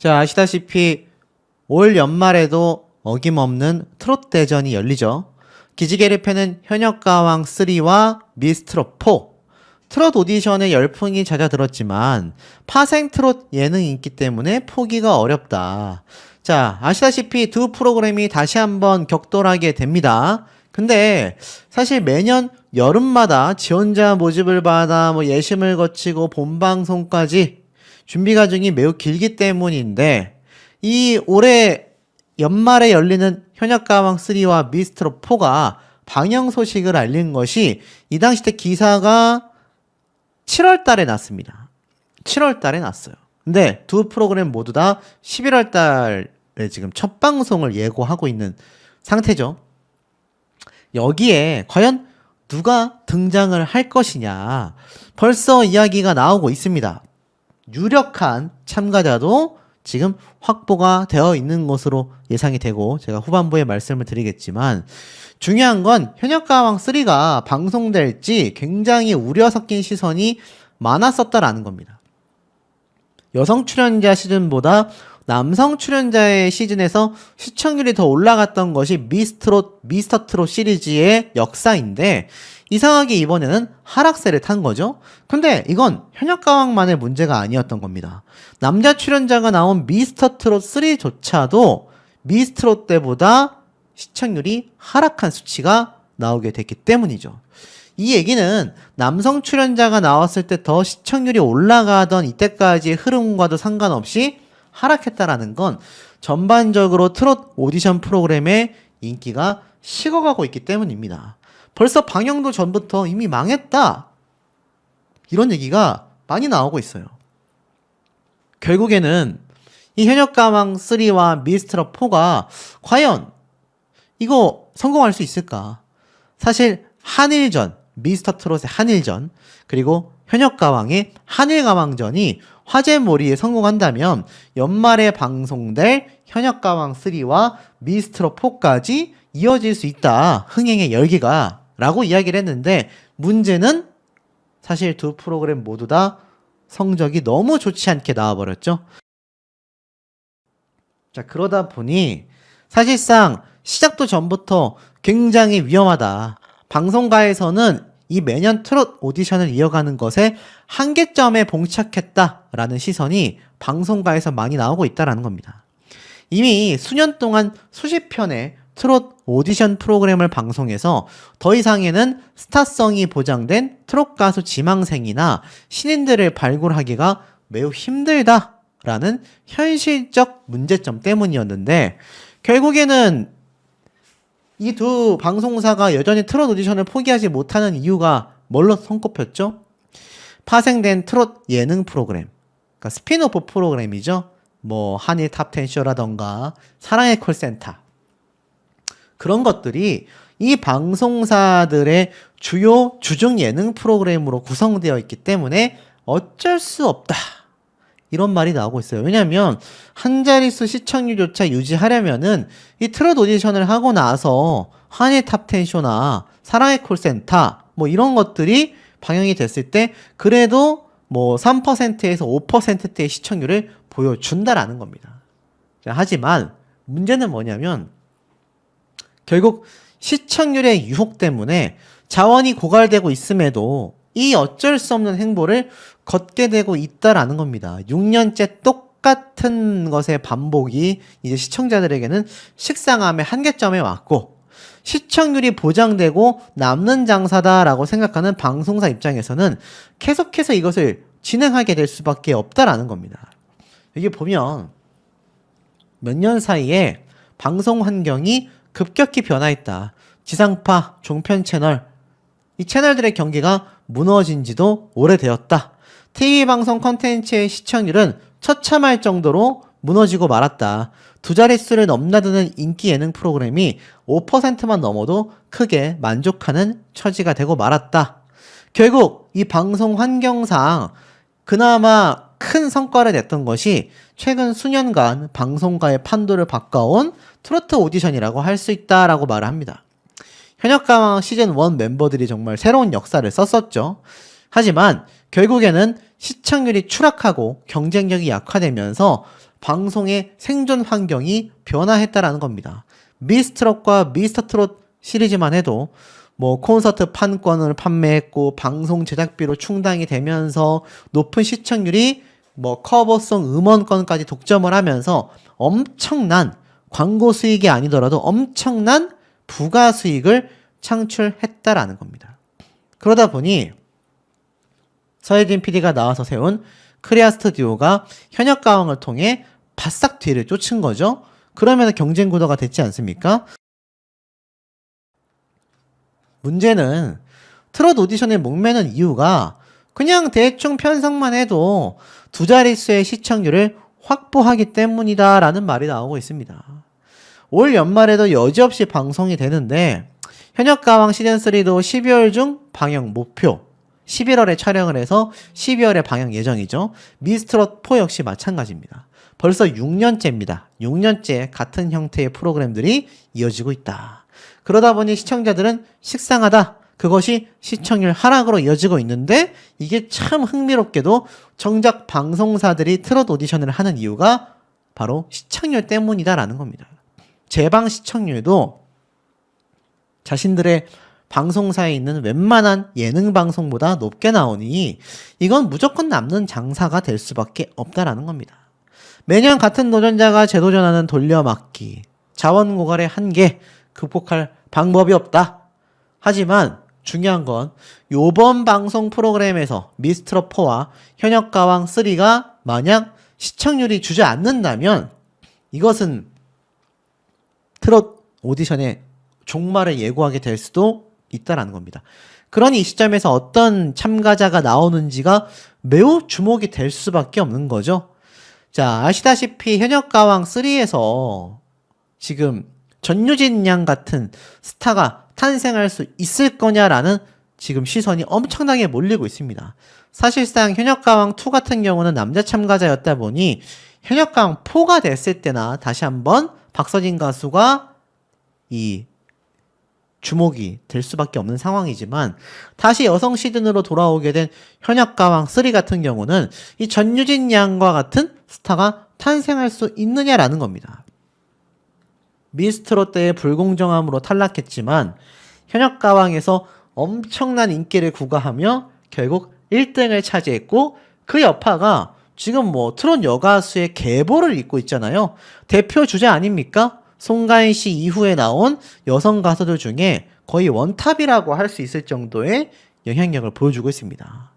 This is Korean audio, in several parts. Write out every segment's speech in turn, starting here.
자, 아시다시피 올 연말에도 어김없는 트롯 대전이 열리죠. 기지개를 펴는 현역가왕 3와 미스트롯 4. 트롯 오디션에 열풍이 잦아들었지만 파생 트롯 예능 인기 때문에 포기가 어렵다. 자, 아시다시피 두 프로그램이 다시 한번 격돌하게 됩니다. 근데 사실 매년 여름마다 지원자 모집을 받아 예심을 거치고 본방송까지 준비 과정이 매우 길기 때문인데 이 올해 연말에 열리는 현역가왕 3와 미스트롯 4가 방영 소식을 알린 것이 이 당시 때 기사가 7월 달에 났습니다. 7월 달에 났어요. 근데 두 프로그램 모두 다 11월 달에 지금 첫 방송을 예고하고 있는 상태죠. 여기에 과연 누가 등장을 할 것이냐 벌써 이야기가 나오고 있습니다. 유력한 참가자도 지금 확보가 되어 있는 것으로 예상이 되고 제가 후반부에 말씀을 드리겠지만 중요한 건 현역가왕 3가 방송될지 굉장히 우려 섞인 시선이 많았었다라는 겁니다. 여성 출연자 시즌보다 남성 출연자의 시즌에서 시청률이 더 올라갔던 것이 미스터 트롯 시리즈의 역사인데 이상하게 이번에는 하락세를 탄 거죠. 근데 이건 현역가왕만의 문제가 아니었던 겁니다. 남자 출연자가 나온 미스터 트롯 3조차도 미스트롯 때보다 시청률이 하락한 수치가 나오게 됐기 때문이죠. 이 얘기는 남성 출연자가 나왔을 때 더 시청률이 올라가던 이때까지의 흐름과도 상관없이 하락했다라는 건 전반적으로 트롯 오디션 프로그램의 인기가 식어가고 있기 때문입니다. 벌써 방영도 전부터 이미 망했다 이런 얘기가 많이 나오고 있어요. 결국에는 이 현역가왕 3와 미스트롯 4가 과연 이거 성공할 수 있을까? 사실 한일전, 미스터 트롯의 한일전 그리고 현역가왕의 한일가왕전이 화제몰이에 성공한다면 연말에 방송될 현역가왕 3와 미스트롯 4까지 이어질 수 있다. 흥행의 열기가 라고 이야기를 했는데 문제는 사실 두 프로그램 모두 다 성적이 너무 좋지 않게 나와버렸죠. 자, 그러다 보니 사실상 시작도 전부터 굉장히 위험하다. 방송가에서는 이 매년 트롯 오디션을 이어가는 것에 한계점에 봉착했다라는 시선이 방송가에서 많이 나오고 있다는 겁니다. 이미 수년 동안 수십 편의 트롯 오디션 프로그램을 방송해서 더 이상에는 스타성이 보장된 트롯 가수 지망생이나 신인들을 발굴하기가 매우 힘들다라는 현실적 문제점 때문이었는데 결국에는 이 두 방송사가 여전히 트롯 오디션을 포기하지 못하는 이유가 뭘로 손꼽혔죠? 파생된 트롯 예능 프로그램, 그러니까 스핀오프 프로그램이죠. 한일 탑10 쇼라던가 사랑의 콜센터 그런 것들이 이 방송사들의 주요 주중 예능 프로그램으로 구성되어 있기 때문에 어쩔 수 없다. 이런 말이 나오고 있어요. 왜냐하면 한 자릿수 시청률조차 유지하려면은 이 트롯 오디션을 하고 나서 한일 탑10 쇼나 사랑의 콜센터 이런 것들이 방영이 됐을 때 그래도 3%에서 5%대의 시청률을 보여준다라는 겁니다. 하지만 문제는 뭐냐면 결국 시청률의 유혹 때문에 자원이 고갈되고 있음에도 이 어쩔 수 없는 행보를 걷게 되고 있다라는 겁니다. 6년째 똑같은 것의 반복이 이제 시청자들에게는 식상함의 한계점에 왔고 시청률이 보장되고 남는 장사다라고 생각하는 방송사 입장에서는 계속해서 이것을 진행하게 될 수밖에 없다라는 겁니다. 여기 보면 몇 년 사이에 방송 환경이 급격히 변화했다. 지상파, 종편 채널 이 채널들의 경기가 무너진 지도 오래되었다. TV방송 콘텐츠의 시청률은 처참할 정도로 무너지고 말았다. 두 자릿수를 넘나드는 인기 예능 프로그램이 5%만 넘어도 크게 만족하는 처지가 되고 말았다. 결국 이 방송 환경상 그나마 큰 성과를 냈던 것이 최근 수년간 방송가의 판도를 바꿔온 트로트 오디션이라고 할 수 있다라고 말을 합니다. 현역가왕 시즌1 멤버들이 정말 새로운 역사를 썼었죠. 하지만 결국에는 시청률이 추락하고 경쟁력이 약화되면서 방송의 생존 환경이 변화했다라는 겁니다. 미스트롯과 미스터트롯 시리즈만 해도 뭐 콘서트 판권을 판매했고 방송 제작비로 충당이 되면서 높은 시청률이 뭐 커버송 음원권까지 독점을 하면서 엄청난 광고 수익이 아니더라도 엄청난 부가 수익을 창출했다라는 겁니다. 그러다 보니 서혜진 PD가 나와서 세운 크리아 스튜디오가 현역 가왕을 통해 바싹 뒤를 쫓은 거죠. 그러면 경쟁 구도가 됐지 않습니까? 문제는 트롯 오디션에 목매는 이유가 그냥 대충 편성만 해도 두 자릿수의 시청률을 확보하기 때문이다 라는 말이 나오고 있습니다. 올 연말에도 여지없이 방송이 되는데 현역 가왕 시즌3도 12월 중 방영 목표, 11월에 촬영을 해서 12월에 방영 예정이죠. 미스트롯 4 역시 마찬가지입니다. 벌써 6년째입니다. 6년째 같은 형태의 프로그램들이 이어지고 있다. 그러다 보니 시청자들은 식상하다. 그것이 시청률 하락으로 이어지고 있는데 이게 참 흥미롭게도 정작 방송사들이 트롯 오디션을 하는 이유가 바로 시청률 때문이다라는 겁니다. 재방 시청률도 자신들의 방송사에 있는 웬만한 예능 방송보다 높게 나오니 이건 무조건 남는 장사가 될 수밖에 없다라는 겁니다. 매년 같은 도전자가 재도전하는 돌려막기, 자원 고갈의 한계, 극복할 방법이 없다. 하지만 중요한 건 요번 방송 프로그램에서 미스트롯4와 현역 가왕 3가 만약 시청률이 주저앉는다면 이것은 트롯 오디션의 종말을 예고하게 될 수도 있다라는 겁니다. 그러니 이 시점에서 어떤 참가자가 나오는지가 매우 주목이 될 수밖에 없는 거죠. 자, 아시다시피 현역 가왕 3에서 지금 전유진 양 같은 스타가 탄생할 수 있을 거냐라는 지금 시선이 엄청나게 몰리고 있습니다. 사실상 현역 가왕 2 같은 경우는 남자 참가자였다 보니 현역 가왕 4가 됐을 때나 다시 한번 박서진 가수가 이 주목이 될 수밖에 없는 상황이지만 다시 여성 시즌으로 돌아오게 된 현역 가왕 3 같은 경우는 이 전유진 양과 같은 스타가 탄생할 수 있느냐라는 겁니다. 미스트롯 때의 불공정함으로 탈락했지만 현역 가왕에서 엄청난 인기를 구가하며 결국 1등을 차지했고 그 여파가 지금 뭐 트롯 여가수의 계보를 잇고 있잖아요. 대표 주자 아닙니까? 송가인 씨 이후에 나온 여성 가수들 중에 거의 원탑이라고 할 수 있을 정도의 영향력을 보여주고 있습니다.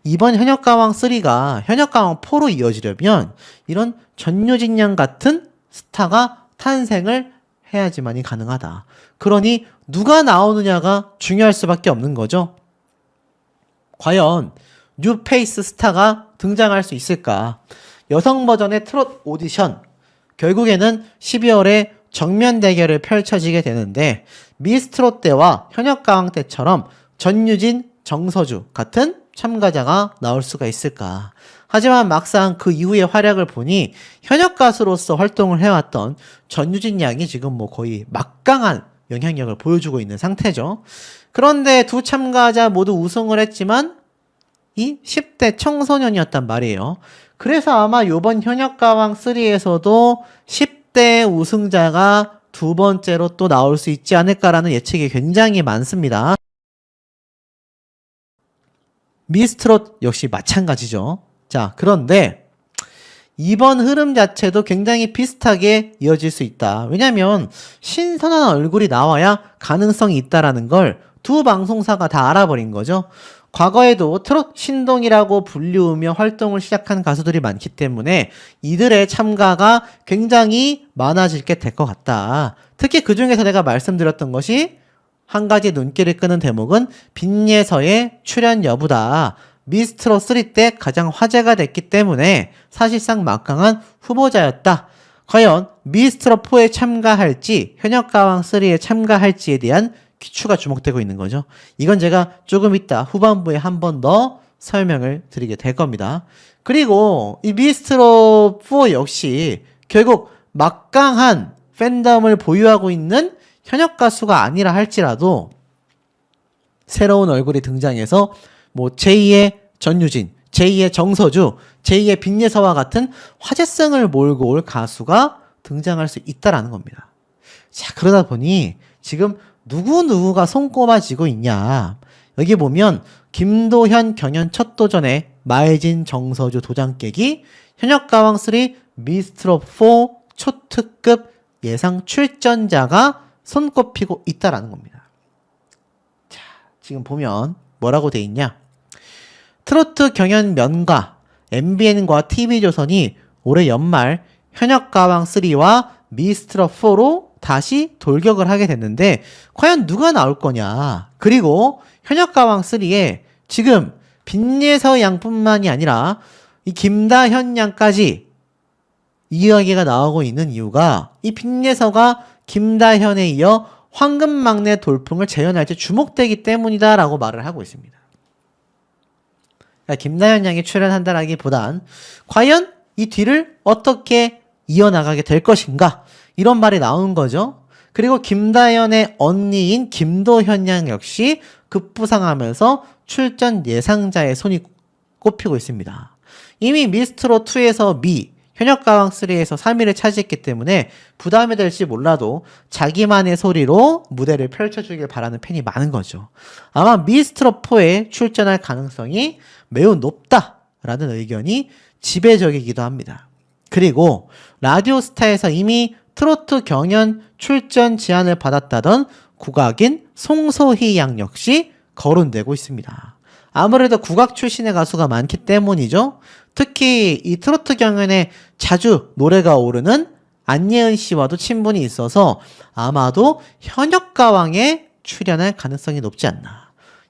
이번 현역 가왕 3가 현역 가왕 4로 이어지려면 이런 전유진 양 같은 스타가 탄생을 해야지만이 가능하다. 그러니 누가 나오느냐가 중요할 수밖에 없는 거죠. 과연 뉴페이스 스타가 등장할 수 있을까? 여성 버전의 트롯 오디션 결국에는 12월에 정면 대결을 펼쳐지게 되는데 미스트롯 때와 현역 가왕 때처럼 전유진, 정서주 같은 참가자가 나올 수가 있을까? 하지만 막상 그 이후의 활약을 보니 현역 가수로서 활동을 해왔던 전유진 양이 지금 뭐 거의 막강한 영향력을 보여주고 있는 상태죠. 그런데 두 참가자 모두 우승을 했지만 이 10대 청소년이었단 말이에요. 그래서 아마 이번 현역 가왕 3에서도 10대 우승자가 두 번째로 또 나올 수 있지 않을까라는 예측이 굉장히 많습니다. 미스트롯 역시 마찬가지죠. 자, 그런데 이번 흐름 자체도 굉장히 비슷하게 이어질 수 있다. 왜냐면 신선한 얼굴이 나와야 가능성이 있다라는 걸 두 방송사가 다 알아버린 거죠. 과거에도 트롯 신동이라고 불리우며 활동을 시작한 가수들이 많기 때문에 이들의 참가가 굉장히 많아질 게 될 것 같다. 특히 그 중에서 내가 말씀드렸던 것이 한 가지 눈길을 끄는 대목은 빈예서의 출연 여부다. 미스트롯 3 때 가장 화제가 됐기 때문에 사실상 막강한 후보자였다. 과연 미스트롯 4에 참가할지 현역 가왕 3에 참가할지에 대한 귀추가 주목되고 있는 거죠. 이건 제가 조금 이따 후반부에 한 번 더 설명을 드리게 될 겁니다. 그리고 이 미스트롯 4 역시 결국 막강한 팬덤을 보유하고 있는 현역 가수가 아니라 할지라도 새로운 얼굴이 등장해서 뭐 제2의 전유진, 제2의 정서주, 제2의 빅예서와 같은 화제성을 몰고 올 가수가 등장할 수 있다라는 겁니다. 자, 그러다 보니 지금 누구누구가 손꼽아지고 있냐. 여기 보면 김도현 경연 첫 도전에 마이진 정서주 도장 깨기, 현역가왕 3 미스트롯 4 초특급 예상 출전자가 손꼽히고 있다라는 겁니다. 자, 지금 보면 뭐라고 돼 있냐. 트로트 경연 면가 MBN과 TV조선이 올해 연말 현역가왕 3와 미스트롯 4로 다시 돌격을 하게 됐는데 과연 누가 나올 거냐. 그리고 현역가왕 3에 지금 빈예서 양뿐만이 아니라 이 김다현 양까지 이야기가 나오고 있는 이유가 이 빈예서가 김다현에 이어 황금막내 돌풍을 재현할지 주목되기 때문이다라고 말을 하고 있습니다. 그러니까 김다현 양이 출연한다라기보단 과연 이 뒤를 어떻게 이어나가게 될 것인가 이런 말이 나온 거죠. 그리고 김다현의 언니인 김도현 양 역시 급부상하면서 출전 예상자의 손이 꼽히고 있습니다. 이미 미스트롯2에서 미, 현역가왕 3에서 3위를 차지했기 때문에 부담이 될지 몰라도 자기만의 소리로 무대를 펼쳐주길 바라는 팬이 많은 거죠. 아마 미스트롯4에 출전할 가능성이 매우 높다라는 의견이 지배적이기도 합니다. 그리고 라디오스타에서 이미 트로트 경연 출전 제안을 받았다던 국악인 송소희 양 역시 거론되고 있습니다. 아무래도 국악 출신의 가수가 많기 때문이죠. 특히 이 트로트 경연에 자주 노래가 오르는 안예은 씨와도 친분이 있어서 아마도 현역가왕에 출연할 가능성이 높지 않나.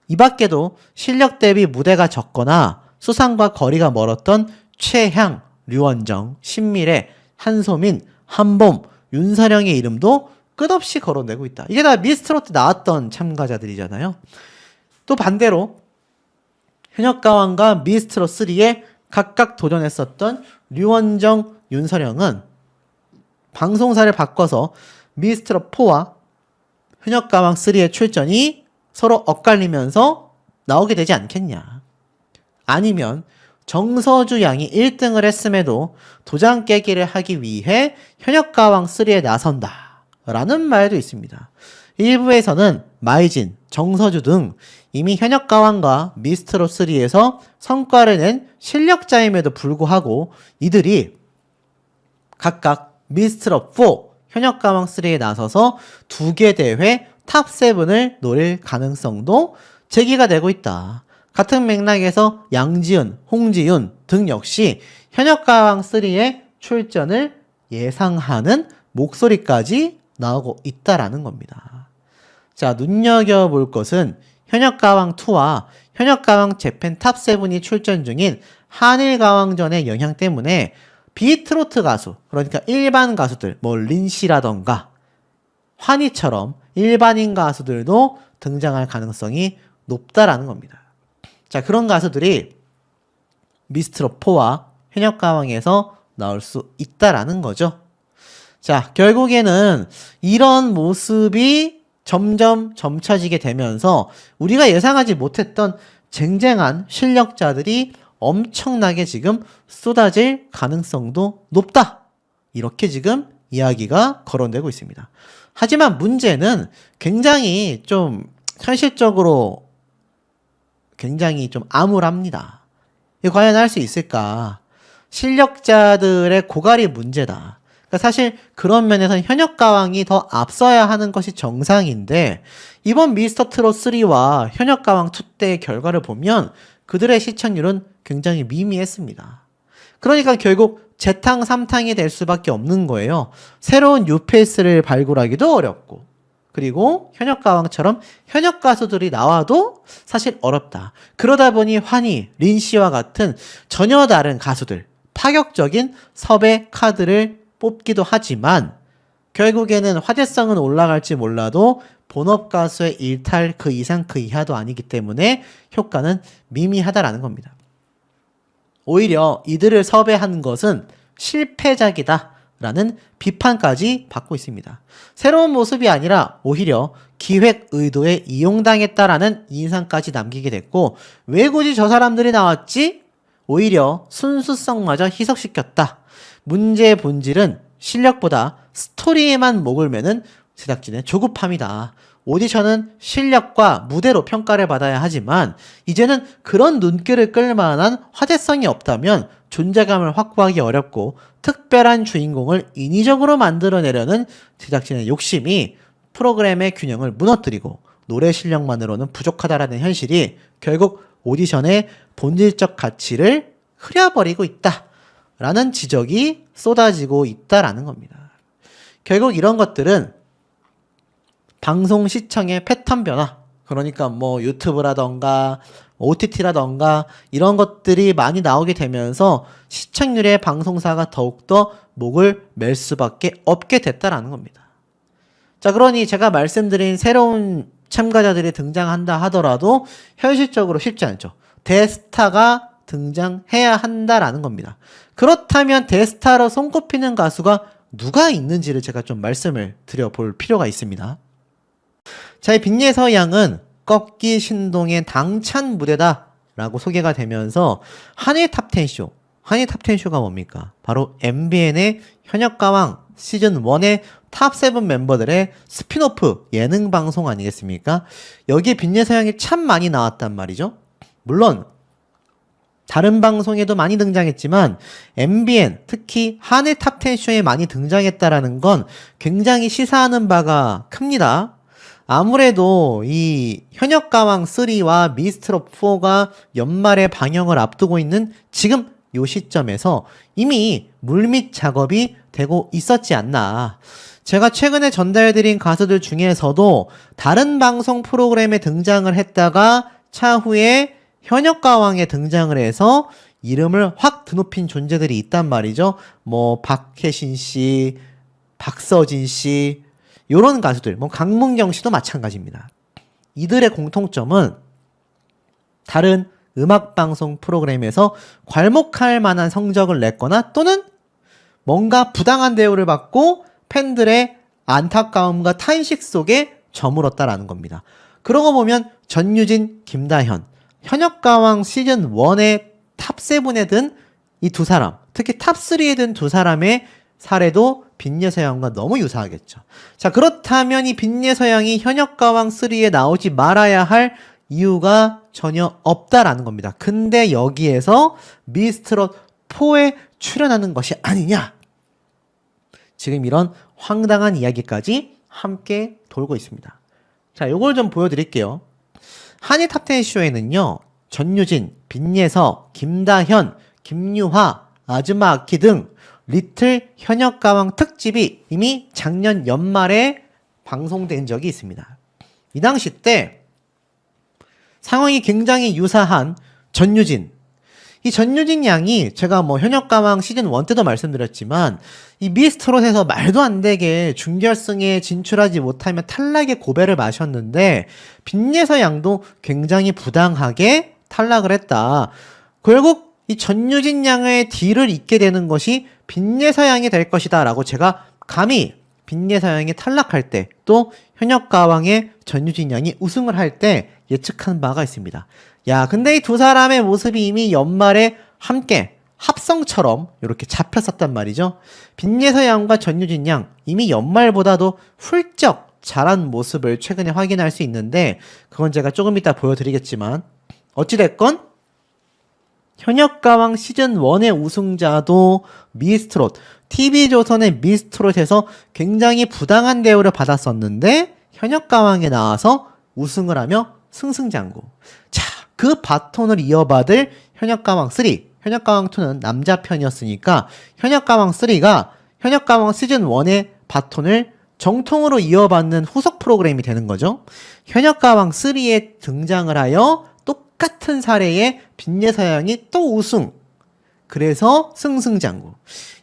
이 밖에도 실력 대비 무대가 적거나 수상과 거리가 멀었던 최향, 류원정, 신미래, 한소민, 한봄, 윤서령의 이름도 끝없이 거론되고 있다. 이게 다 미스트롯 나왔던 참가자들이잖아요. 또 반대로 현역가왕과 미스트롯 3에 각각 도전했었던 류원정, 윤서령은 방송사를 바꿔서 미스트롯 4와 현역가왕 3의 출전이 서로 엇갈리면서 나오게 되지 않겠냐. 아니면 정서주 양이 1등을 했음에도 도장 깨기를 하기 위해 현역가왕 3에 나선다 라는 말도 있습니다. 일부에서는 마이진, 정서주 등 이미 현역가왕과 미스트롯 3에서 성과를 낸 실력자임에도 불구하고 이들이 각각 미스트롯 4, 현역가왕 3에 나서서 2개 대회 탑7을 노릴 가능성도 제기가 되고 있다. 같은 맥락에서 양지은, 홍지윤 등 역시 현역가왕 3의 출전을 예상하는 목소리까지 나오고 있다라는 겁니다. 자, 눈여겨볼 것은 현역가왕2와 현역가왕 재팬 탑7이 출전 중인 한일가왕전의 영향 때문에 비트로트 가수, 그러니까 일반 가수들, 뭐 린씨라던가 환희처럼 일반인 가수들도 등장할 가능성이 높다라는 겁니다. 자, 그런 가수들이 미스트롯4와 현역가왕에서 나올 수 있다라는 거죠. 자, 결국에는 이런 모습이 점점 점쳐지게 되면서 우리가 예상하지 못했던 쟁쟁한 실력자들이 엄청나게 지금 쏟아질 가능성도 높다. 이렇게 지금 이야기가 거론되고 있습니다. 하지만 문제는 굉장히 좀 현실적으로 굉장히 좀 암울합니다. 이거 과연 할 수 있을까? 실력자들의 고갈이 문제다. 그러니까 사실 그런 면에서 현역가왕이 더 앞서야 하는 것이 정상인데 이번 미스터트롯 3와 현역가왕 2 때의 결과를 보면 그들의 시청률은 굉장히 미미했습니다. 그러니까 결국 재탕 3탕이 될 수밖에 없는 거예요. 새로운 뉴페이스를 발굴하기도 어렵고 그리고 현역가왕처럼 현역 가수들이 나와도 사실 어렵다. 그러다 보니 환희, 린씨와 같은 전혀 다른 가수들, 파격적인 섭외 카드를 뽑기도 하지만 결국에는 화제성은 올라갈지 몰라도 본업 가수의 일탈 그 이상 그 이하도 아니기 때문에 효과는 미미하다라는 겁니다. 오히려 이들을 섭외한 것은 실패작이다 라는 비판까지 받고 있습니다. 새로운 모습이 아니라 오히려 기획 의도에 이용당했다라는 인상까지 남기게 됐고 왜 굳이 저 사람들이 나왔지? 오히려 순수성마저 희석시켰다. 문제의 본질은 실력보다 스토리에만 목을 매는 제작진의 조급함이다. 오디션은 실력과 무대로 평가를 받아야 하지만 이제는 그런 눈길을 끌만한 화제성이 없다면 존재감을 확보하기 어렵고 특별한 주인공을 인위적으로 만들어내려는 제작진의 욕심이 프로그램의 균형을 무너뜨리고 노래 실력만으로는 부족하다라는 현실이 결국 오디션의 본질적 가치를 흐려버리고 있다라는 지적이 쏟아지고 있다라는 겁니다. 결국 이런 것들은 방송 시청의 패턴 변화, 그러니까 뭐 유튜브라던가 OTT라던가 이런 것들이 많이 나오게 되면서 시청률의 방송사가 더욱더 목을 맬 수밖에 없게 됐다라는 겁니다. 자, 그러니 제가 말씀드린 새로운 참가자들이 등장한다 하더라도 현실적으로 쉽지 않죠. 대스타가 등장해야 한다라는 겁니다. 그렇다면 대스타로 손꼽히는 가수가 누가 있는지를 제가 좀 말씀을 드려볼 필요가 있습니다. 자, 이 빅예서 양은 꺾기 신동의 당찬 무대다 라고 소개가 되면서 한일 탑10쇼, 한일 탑10쇼가 뭡니까? 바로 MBN의 현역가왕 시즌1의 탑7 멤버들의 스피노프 예능 방송 아니겠습니까? 여기에 빅예서 양이 참 많이 나왔단 말이죠. 물론 다른 방송에도 많이 등장했지만 MBN, 특히 한일 탑10쇼에 많이 등장했다라는 건 굉장히 시사하는 바가 큽니다. 아무래도 이 현역가왕 3와 미스트롯 4가 연말에 방영을 앞두고 있는 지금 요 시점에서 이미 물밑 작업이 되고 있었지 않나. 제가 최근에 전달해드린 가수들 중에서도 다른 방송 프로그램에 등장을 했다가 차후에 현역가왕에 등장을 해서 이름을 확 드높인 존재들이 있단 말이죠. 뭐 박혜신 씨, 박서진 씨, 요런 가수들, 뭐 강문경 씨도 마찬가지입니다. 이들의 공통점은 다른 음악방송 프로그램에서 괄목할 만한 성적을 냈거나 또는 뭔가 부당한 대우를 받고 팬들의 안타까움과 탄식 속에 저물었다라는 겁니다. 그러고 보면 전유진, 김다현, 현역가왕 시즌1의 탑7에 든 이 두 사람, 특히 탑3에 든 두 사람의 사례도 빅예서 양과 너무 유사하겠죠. 자, 그렇다면 이 빅예서 양이 현역가왕 3에 나오지 말아야 할 이유가 전혀 없다라는 겁니다. 근데 여기에서 미스트롯 4에 출연하는 것이 아니냐? 지금 이런 황당한 이야기까지 함께 돌고 있습니다. 자, 요걸 좀 보여드릴게요. 한일 탑10 쇼에는요, 전유진, 빅예서, 김다현, 김유하, 아즈마 아키 등 리틀 현역가왕 특집이 이미 작년 연말에 방송된 적이 있습니다. 이 당시 때 상황이 굉장히 유사한 전유진. 이 전유진 양이 제가 뭐 현역가왕 시즌1 때도 말씀드렸지만 이 미스트롯에서 말도 안 되게 준결승에 진출하지 못하며 탈락의 고배를 마셨는데 빅예서 양도 굉장히 부당하게 탈락을 했다. 결국 이 전유진 양의 뒤를 잇게 되는 것이 빅예서 양이 될 것이다 라고 제가 감히 빅예서 양이 탈락할 때 또 현역가왕의 전유진 양이 우승을 할 때 예측한 바가 있습니다. 야, 근데 이 두 사람의 모습이 이미 연말에 함께 합성처럼 이렇게 잡혔었단 말이죠. 빅예서 양과 전유진 양 이미 연말보다도 훌쩍 잘한 모습을 최근에 확인할 수 있는데 그건 제가 조금 이따 보여드리겠지만 어찌됐건 현역가왕 시즌1의 우승자도 미스트롯, TV조선의 미스트롯에서 굉장히 부당한 대우를 받았었는데 현역가왕에 나와서 우승을 하며 승승장구. 자, 그 바톤을 이어받을 현역가왕 3, 현역가왕 2는 남자 편이었으니까 현역가왕 3가 현역가왕 시즌1의 바톤을 정통으로 이어받는 후속 프로그램이 되는 거죠. 현역가왕 3에 등장을 하여 똑같은 사례에 빅예서 양이 또 우승. 그래서 승승장구.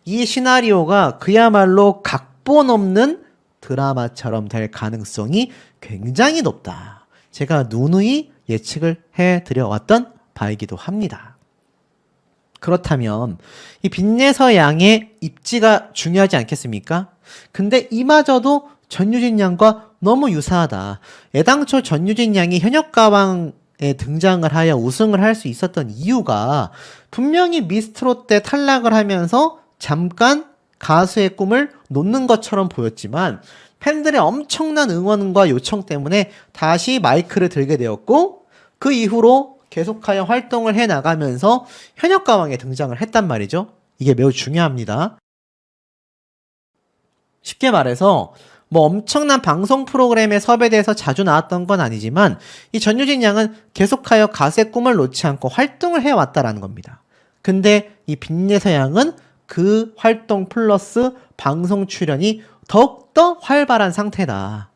이 시나리오가 그야말로 각본 없는 드라마처럼 될 가능성이 굉장히 높다. 제가 누누이 예측을 해드려왔던 바이기도 합니다. 그렇다면 이 빅예서 양의 입지가 중요하지 않겠습니까? 근데 이마저도 전유진 양과 너무 유사하다. 애당초 전유진 양이 현역가왕 등장을 하여 우승을 할 수 있었던 이유가 분명히 미스트롯 때 탈락을 하면서 잠깐 가수의 꿈을 놓는 것처럼 보였지만 팬들의 엄청난 응원과 요청 때문에 다시 마이크를 들게 되었고 그 이후로 계속하여 활동을 해나가면서 현역가왕에 등장을 했단 말이죠. 이게 매우 중요합니다. 쉽게 말해서 뭐 엄청난 방송 프로그램에 섭외돼서 자주 나왔던 건 아니지만 이 전유진 양은 계속하여 가수의 꿈을 놓지 않고 활동을 해왔다라는 겁니다. 근데 이 빈예서 양은 그 활동 플러스 방송 출연이 더욱더 활발한 상태다.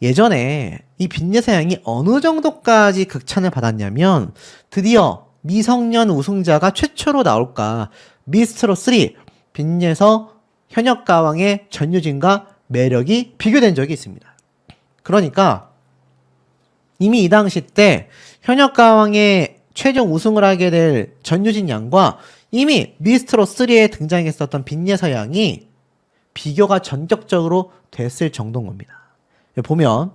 예전에 이 빈예서 양이 어느 정도까지 극찬을 받았냐면 드디어 미성년 우승자가 최초로 나올까 미스트롯 3 빈예서 현역가왕의 전유진과 매력이 비교된 적이 있습니다. 그러니까 이미 이 당시 때 현역가왕의 최종 우승을 하게 될 전유진 양과 이미 미스트롯 3에 등장했었던 빈예서 양이 비교가 전격적으로 됐을 정도인 겁니다. 보면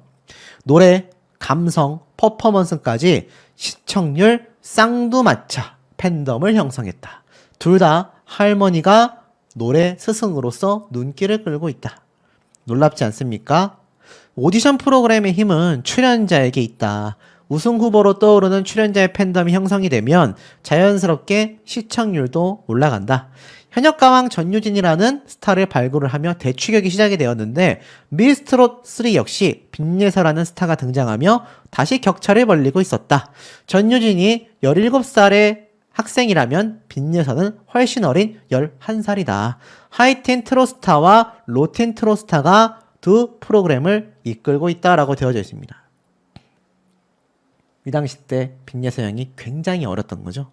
노래, 감성, 퍼포먼스까지 시청률 쌍두마차 팬덤을 형성했다. 둘 다 할머니가 노래 스승으로서 눈길을 끌고 있다. 놀랍지 않습니까? 오디션 프로그램의 힘은 출연자에게 있다. 우승 후보로 떠오르는 출연자의 팬덤이 형성이 되면 자연스럽게 시청률도 올라간다. 현역가왕 전유진이라는 스타를 발굴을 하며 대추격이 시작이 되었는데 미스트롯 3 역시 빈예서라는 스타가 등장하며 다시 격차를 벌리고 있었다. 전유진이 17살의 학생이라면 빈예서는 훨씬 어린 11살이다. 하이텐 트로스타와 로텐 트로스타가 두 프로그램을 이끌고 있다라고 되어져 있습니다. 이 당시 때 빈예서 양이 굉장히 어렸던 거죠.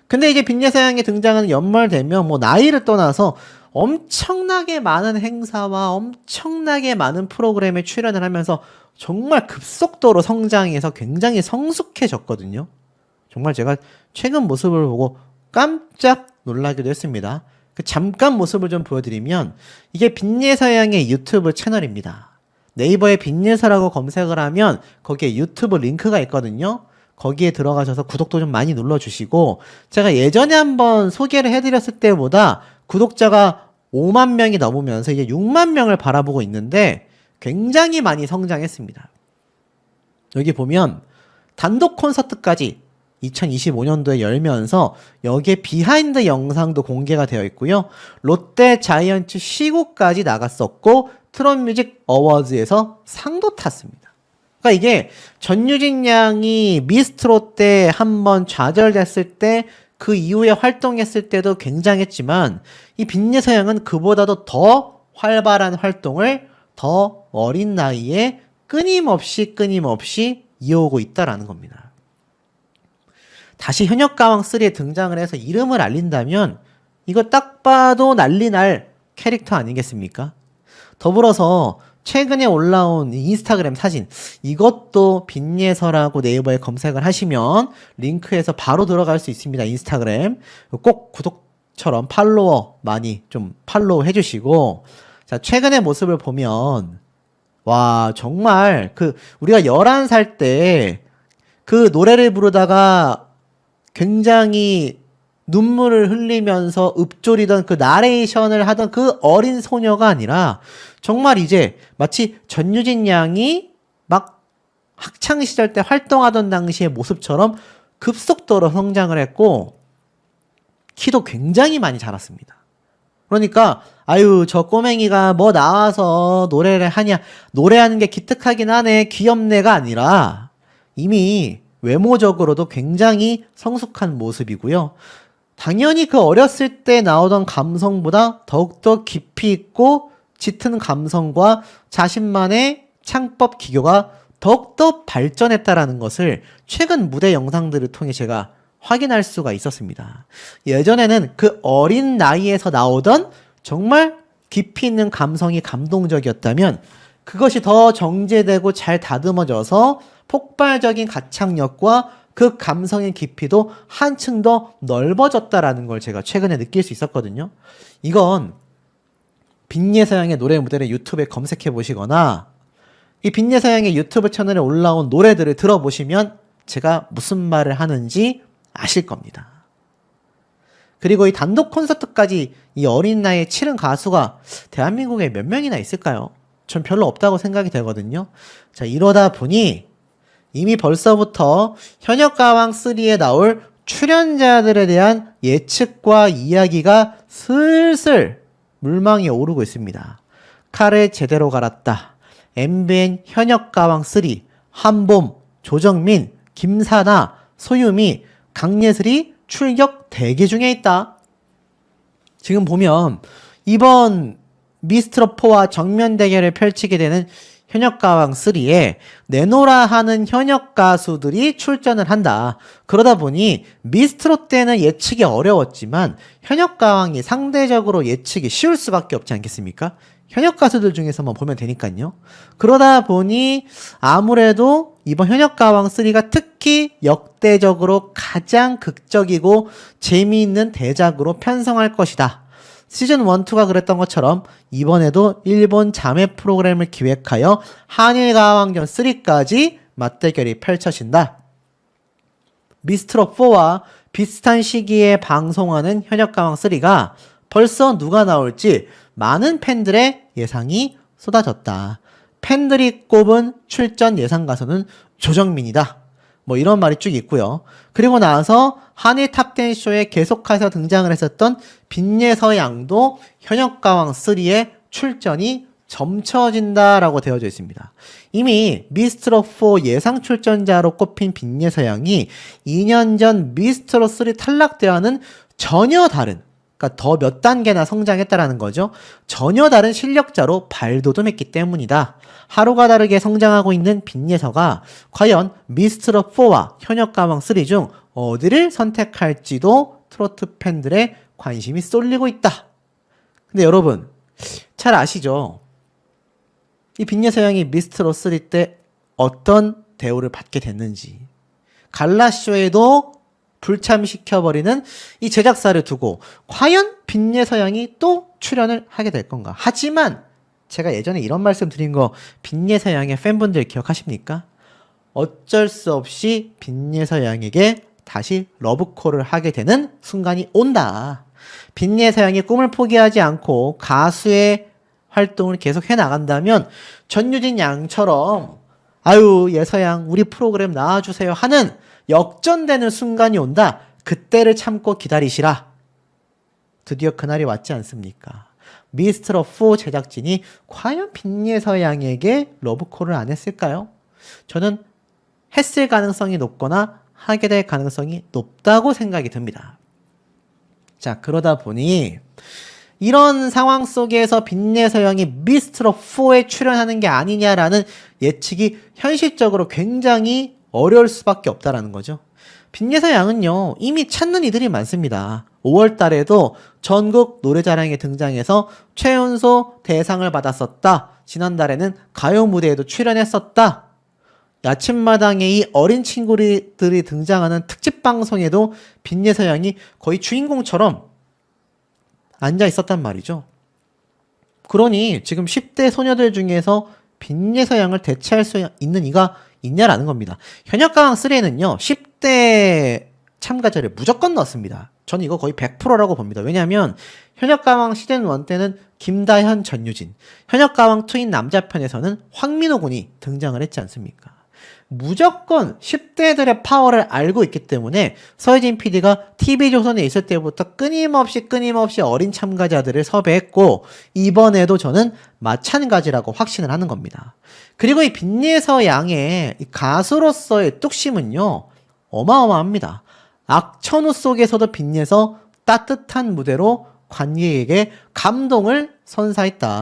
근데 이제 빈예서 양이 등장하는 연말 되면 뭐 나이를 떠나서 엄청나게 많은 행사와 엄청나게 많은 프로그램에 출연을 하면서 정말 급속도로 성장해서 굉장히 성숙해졌거든요. 정말 제가 최근 모습을 보고 깜짝 놀라기도 했습니다. 그 잠깐 모습을 좀 보여드리면 이게 빈예서 양의 유튜브 채널입니다. 네이버에 빈예서라고 검색을 하면 거기에 유튜브 링크가 있거든요. 거기에 들어가셔서 구독도 좀 많이 눌러주시고 제가 예전에 한번 소개를 해드렸을 때보다 구독자가 5만 명이 넘으면서 이제 6만 명을 바라보고 있는데 굉장히 많이 성장했습니다. 여기 보면 단독 콘서트까지 2025년도에 열면서 여기에 비하인드 영상도 공개가 되어 있고요. 롯데 자이언츠 시구까지 나갔었고 트롯뮤직 어워즈에서 상도 탔습니다. 그러니까 이게 전유진 양이 미스트롯 때 한번 좌절됐을 때 그 이후에 활동했을 때도 굉장했지만 이 빈예서 양은 그보다도 더 활발한 활동을 더 어린 나이에 끊임없이 이어오고 있다라는 겁니다. 다시 현역가왕 3에 등장을 해서 이름을 알린다면 이거 딱 봐도 난리 날 캐릭터 아니겠습니까? 더불어서 최근에 올라온 인스타그램 사진 이것도 빈예서라고 네이버에 검색을 하시면 링크에서 바로 들어갈 수 있습니다. 인스타그램 꼭 구독처럼 팔로워 많이 좀 팔로우 해주시고 자 최근의 모습을 보면 와 정말 그 우리가 11살 때 그 노래를 부르다가 굉장히 눈물을 흘리면서 읊조리던 그 나레이션을 하던 그 어린 소녀가 아니라 정말 이제 마치 전유진 양이 막 학창시절 때 활동하던 당시의 모습처럼 급속도로 성장을 했고 키도 굉장히 많이 자랐습니다. 그러니까 아유 저 꼬맹이가 뭐 나와서 노래를 하냐 노래하는 게 기특하긴 하네 귀엽네가 아니라 이미 외모적으로도 굉장히 성숙한 모습이고요. 당연히 그 어렸을 때 나오던 감성보다 더욱더 깊이 있고 짙은 감성과 자신만의 창법 기교가 더욱더 발전했다라는 것을 최근 무대 영상들을 통해 제가 확인할 수가 있었습니다. 예전에는 그 어린 나이에서 나오던 정말 깊이 있는 감성이 감동적이었다면 그것이 더 정제되고 잘 다듬어져서 폭발적인 가창력과 그 감성의 깊이도 한층 더 넓어졌다라는 걸 제가 최근에 느낄 수 있었거든요. 이건 빈예서 양의 노래 무대를 유튜브에 검색해 보시거나 이 빈예서 양의 유튜브 채널에 올라온 노래들을 들어보시면 제가 무슨 말을 하는지 아실 겁니다. 그리고 이 단독 콘서트까지 이 어린 나이에 치른 가수가 대한민국에 몇 명이나 있을까요? 전 별로 없다고 생각이 되거든요. 자, 이러다 보니 이미 벌써부터 현역가왕3에 나올 출연자들에 대한 예측과 이야기가 슬슬 물망이 오르고 있습니다. 칼을 제대로 갈았다. MBN 현역가왕3, 한봄, 조정민, 김사나, 소유미, 강예슬이 출격 대기 중에 있다. 지금 보면 이번 미스트롯4와 정면 대결을 펼치게 되는 현역가왕3에 내노라 하는 현역 가수들이 출전을 한다. 그러다 보니 미스트롯 때는 예측이 어려웠지만 현역가왕이 상대적으로 예측이 쉬울 수밖에 없지 않겠습니까? 현역 가수들 중에서만 보면 되니까요. 그러다 보니 아무래도 이번 현역가왕3가 특히 역대적으로 가장 극적이고 재미있는 대작으로 편성할 것이다. 시즌 1, 2가 그랬던 것처럼 이번에도 일본 자매 프로그램을 기획하여 한일가왕전 3까지 맞대결이 펼쳐진다. 미스트롯 4와 비슷한 시기에 방송하는 현역가왕 3가 벌써 누가 나올지 많은 팬들의 예상이 쏟아졌다. 팬들이 꼽은 출전 예상 가수는 조정민이다. 뭐 이런 말이 쭉 있고요. 그리고 나서 한일 탑10 쇼에 계속해서 등장을 했었던 빈예서 양도 현역가왕 3의 출전이 점쳐진다라고 되어져 있습니다. 이미 미스트롯 4 예상 출전자로 꼽힌 빈예서 양이 2년 전 미스트롯 3 탈락대와는 전혀 다른, 그러니까 더 몇 단계나 성장했다라는 거죠. 전혀 다른 실력자로 발돋움했기 때문이다. 하루가 다르게 성장하고 있는 빈예서가 과연 미스트롯 4와 현역가왕 3 중 어디를 선택할지도 트로트 팬들의 관심이 쏠리고 있다. 근데 여러분 잘 아시죠? 이 빈예서 양이 미스트롯 3 때 어떤 대우를 받게 됐는지. 갈라쇼에도 불참시켜버리는 이 제작사를 두고 과연 빈예서 양이 또 출연을 하게 될 건가. 하지만 제가 예전에 이런 말씀 드린 거 빈예서 양의 팬분들 기억하십니까? 어쩔 수 없이 빈예서 양에게 다시 러브콜을 하게 되는 순간이 온다. 빈예서 양이 꿈을 포기하지 않고 가수의 활동을 계속 해나간다면 전유진 양처럼 아유 예서양 우리 프로그램 나와주세요 하는 역전되는 순간이 온다. 그때를 참고 기다리시라. 드디어 그날이 왔지 않습니까? 미스트롯 4 제작진이 과연 빈예서 양에게 러브콜을 안 했을까요? 저는 했을 가능성이 높거나 하게 될 가능성이 높다고 생각이 듭니다. 자, 그러다 보니 이런 상황 속에서 빈예서 양이 미스트롯 4에 출연하는 게 아니냐라는 예측이 현실적으로 굉장히 어려울 수밖에 없다라는 거죠. 빈예서 양은요 이미 찾는 이들이 많습니다. 5월 달에도 전국 노래자랑에 등장해서 최연소 대상을 받았었다. 지난달에는 가요 무대에도 출연했었다. 야침마당에 이 어린 친구들이 등장하는 특집 방송에도 빈예서 양이 거의 주인공처럼 앉아 있었단 말이죠. 그러니 지금 10대 소녀들 중에서 빈예서 양을 대체할 수 있는 이가 있냐라는 겁니다. 현역가왕 3에는요 10대 참가자를 무조건 넣었습니다. 저는 이거 거의 100%라고 봅니다. 왜냐하면 현역가왕 시즌 1 때는 김다현, 전유진, 현역가왕 2인 남자편에서는 황민호 군이 등장을 했지 않습니까? 무조건 10대들의 파워를 알고 있기 때문에 서혜진 PD가 TV조선에 있을 때부터 끊임없이 어린 참가자들을 섭외했고 이번에도 저는 마찬가지라고 확신을 하는 겁니다. 그리고 이 빈예서 양의 가수로서의 뚝심은요 어마어마합니다. 악천후 속에서도 빈예서 따뜻한 무대로 관객에게 감동을 선사했다.